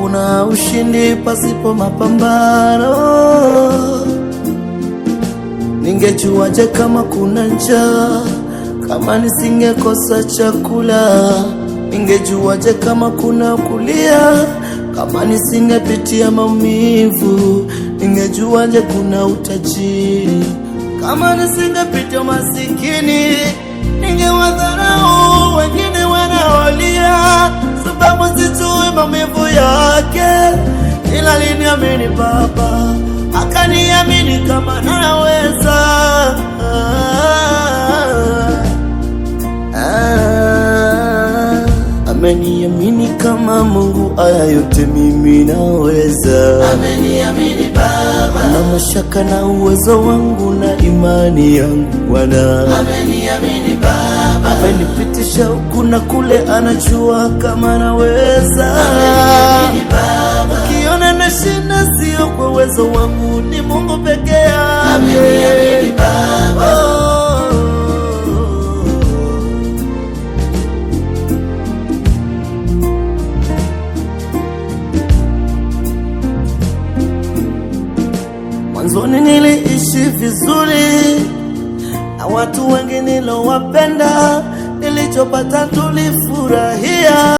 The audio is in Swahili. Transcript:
hakuna ushindi pasipo mapambano. Ningejuaje kama kuna njaa kama nisingekosa chakula? Ningejuaje kama kuna kulia kama nisingepitia maumivu? Ningejuaje kuna utajiri kama nisingepitia masikini? Ningewadharau wengine wanaolia sababu sijui maumivu yake, ila aliniamini Baba, akaniamini kama naweza. Ameniamini kama Mungu, haya yote mimi naweza. Ameniamini Baba, na mashaka na uwezo wangu na imani yangu Bwana. Ameniamini Baba, amenipitisha huku na kule, anajua kama naweza. Ameniamini Baba, ukiona na shida sio kwa uwezo wangu, ni Mungu peke yake. Ameniamini Baba, Mwanzoni niliishi vizuri na watu wengi nilowapenda, nilichopata tulifurahia.